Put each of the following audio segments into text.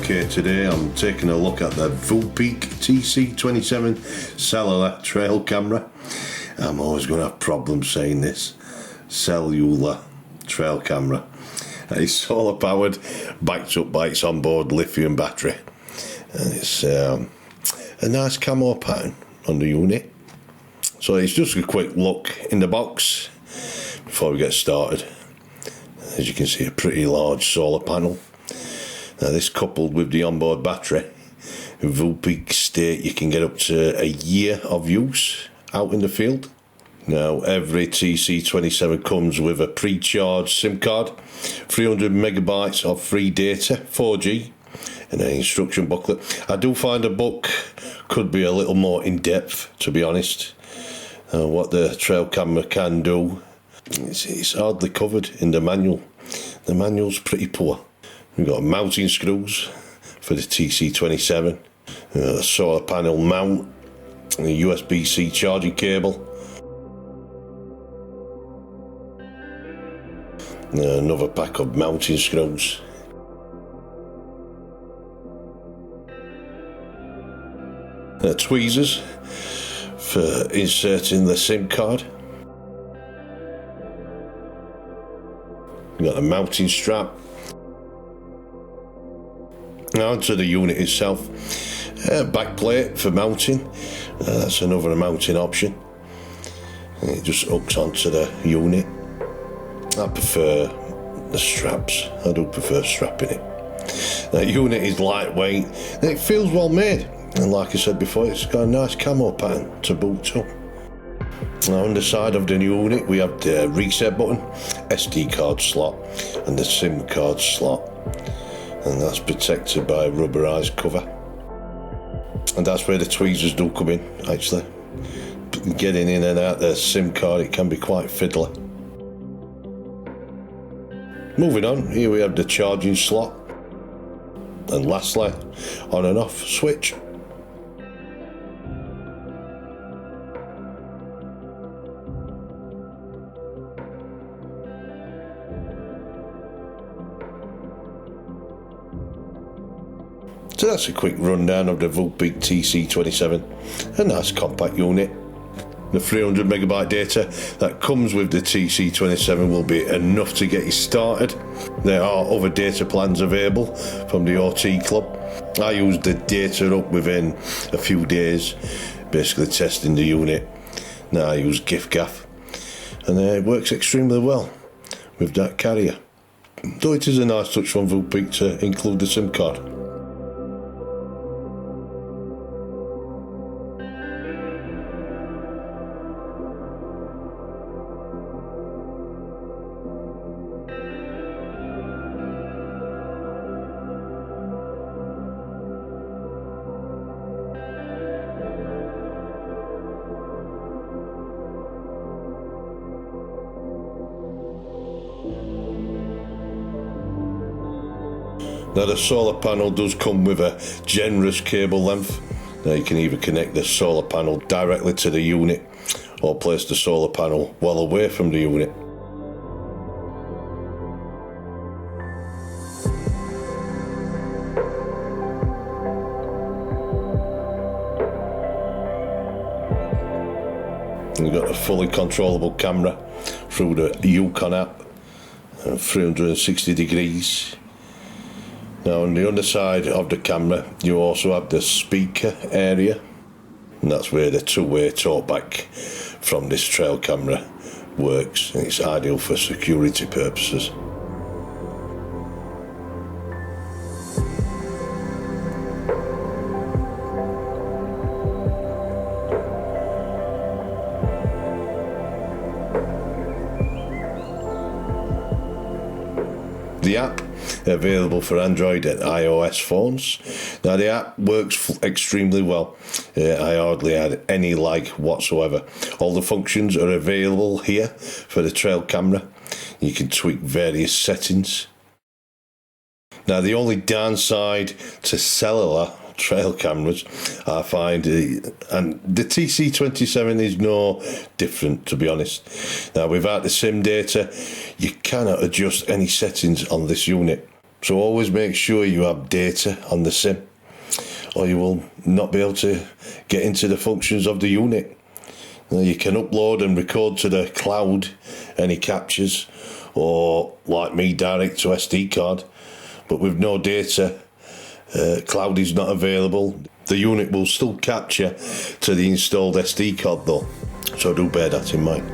Okay, today I'm taking a look at the Voopeak Tc27 Cellular trail camera. I'm always going to have problems saying this. Cellular trail camera. It's solar powered, backed up by its onboard lithium battery. And it's a nice camo pattern on the unit. So it's just a quick look in the box before we get started. As you can see, a pretty large solar panel. Now this coupled with the onboard battery, Voopeak state you can get up to a year of use out in the field. Now every Tc27 comes with a pre-charged SIM card, 300 megabytes of free data, 4G, and an instruction booklet. I do find the book could be a little more in-depth, to be honest. What the trail camera can do, it's hardly covered in the manual. The manual's pretty poor. We've got mounting screws for the Tc27, a solar panel mount, and a USB-C charging cable. Another pack of mounting screws. Tweezers for inserting the SIM card. We've got a mounting strap. Now onto the unit itself. Back plate for mounting. That's another mounting option. And it just hooks onto the unit. I prefer the straps. I do prefer strapping it. That unit is lightweight and it feels well made. And like I said before, it's got a nice camo pattern to boot up. Now on the side of the unit we have the reset button, SD card slot and the SIM card slot. And that's protected by a rubberized cover. And that's where the tweezers do come in, actually. Getting in and out the SIM card, it can be quite fiddly. Moving on, here we have the charging slot. And lastly, on and off switch. So that's a quick rundown of the Voopeak Tc27, a nice compact unit. The 300 megabyte data that comes with the Tc27 will be enough to get you started. There are other data plans available from the OT Club. I used the data up within a few days, basically testing the unit. Now I use GIF-GAF, and it works extremely well with that carrier. Though it is a nice touch from Voopeak to include the SIM card. Now the solar panel does come with a generous cable length. Now you can either connect the solar panel directly to the unit or place the solar panel well away from the unit. We've got a fully controllable camera through the ucon app, 360 degrees. Now on the underside of the camera you also have the speaker area, and that's where the two-way talkback from this trail camera works, and it's ideal for security purposes. The app available for Android and iOS phones. Now the app works extremely well. I hardly had any lag whatsoever. All the functions are available here for the trail camera. You can tweak various settings. Now the only downside to cellular trail cameras I find, and the Tc27 is no different, to be honest. Now without the SIM data you cannot adjust any settings on this unit. So always make sure you have data on the sim, or you will not be able to get into the functions of the unit. Now, you can upload and record to the cloud any captures, or like me, direct to SD card, but with no data, cloud is not available. The unit will still capture to the installed SD card though, so do bear that in mind.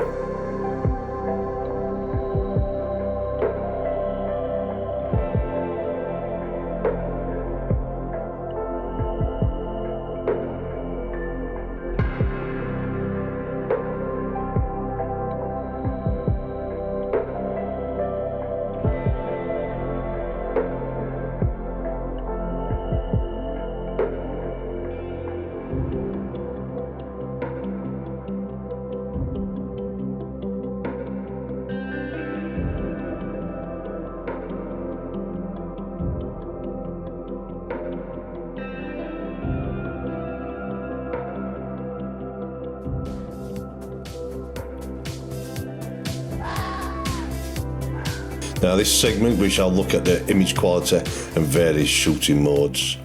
Now this segment we shall look at the image quality and various shooting modes.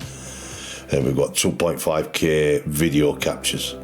And we've got 2.5K video captures.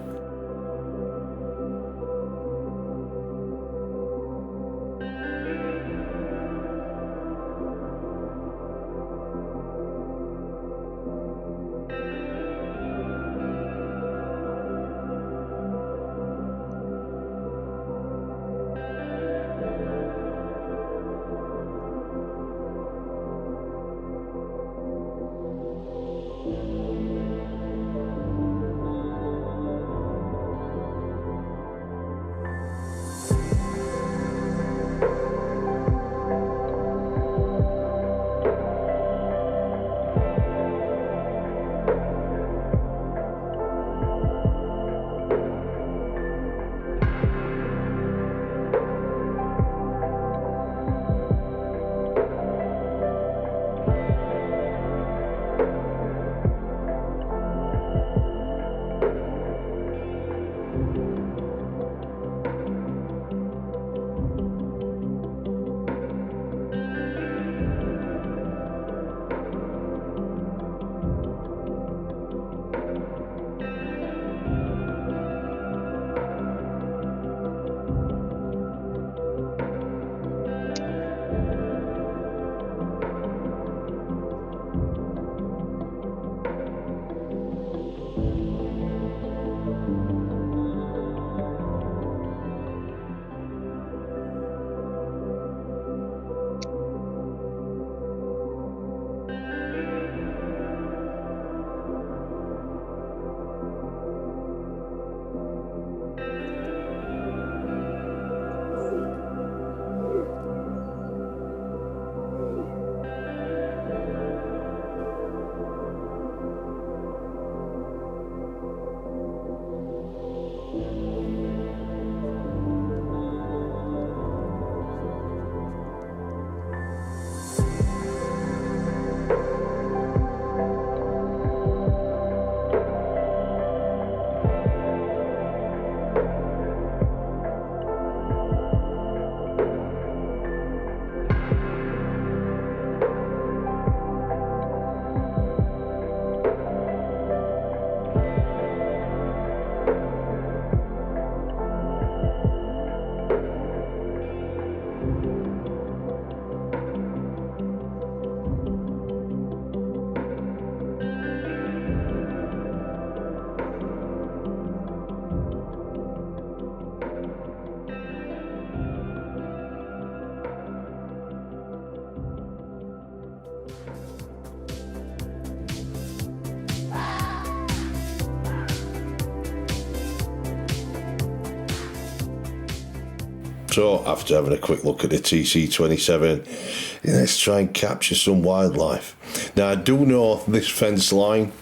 So after having a quick look at the Tc27, let's try and capture some wildlife. Now I do know this fence line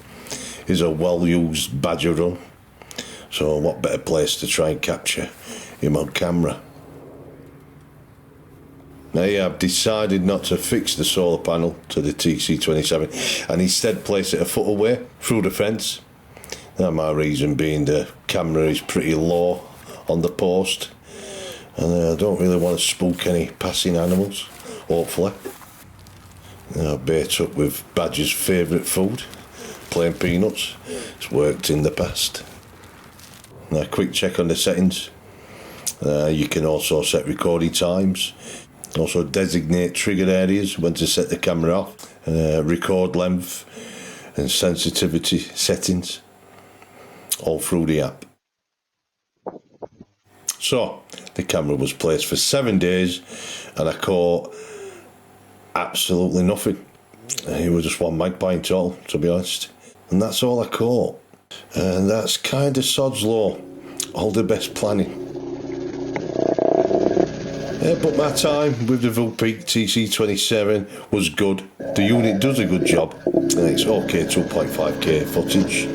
is a well-used badger run, so what better place to try and capture him on camera. Now yeah, I've decided not to fix the solar panel to the Tc27 and instead place it a foot away through the fence. Now my reason being the camera is pretty low on the post, and I don't really want to spook any passing animals, hopefully. Bait up with Badger's favourite food, plain peanuts. It's worked in the past. Now, a quick check on the settings. You can also set recording times, also designate trigger areas when to set the camera off, record length and sensitivity settings, all through the app. So, the camera was placed for 7 days and I caught absolutely nothing. It was just one magpie in total, to be honest. And that's all I caught. And that's kind of sod's law. All the best planning. But my time with the Voopeak Tc27 was good. The unit does a good job. It's okay 2.5K footage.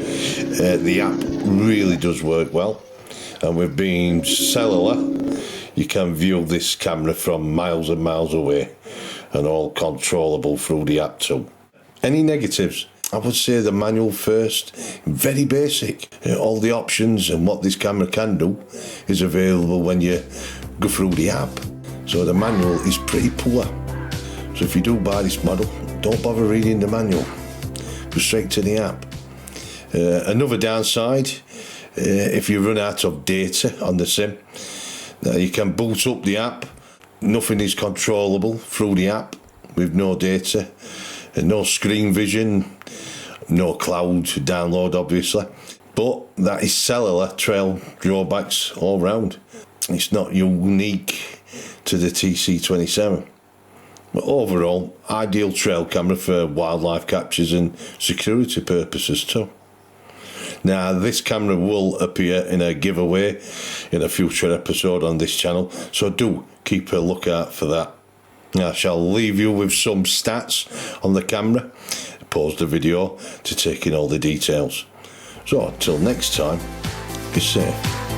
The app really does work well. And with being cellular, you can view this camera from miles and miles away, and all controllable through the app too. Any negatives? I would say the manual first. Very basic. All the options and what this camera can do is available when you go through the app. So the manual is pretty poor. So if you do buy this model, don't bother reading the manual. Go straight to the app. Another downside, if you run out of data on the SIM, you can boot up the app. Nothing is controllable through the app with no data, no screen vision, no cloud download obviously, but that is cellular trail drawbacks all round. It's not unique to the Tc27, but overall ideal trail camera for wildlife captures and security purposes too. Now, this camera will appear in a giveaway in a future episode on this channel, so do keep a lookout for that. I shall leave you with some stats on the camera. Pause the video to take in all the details. So until next time, be safe.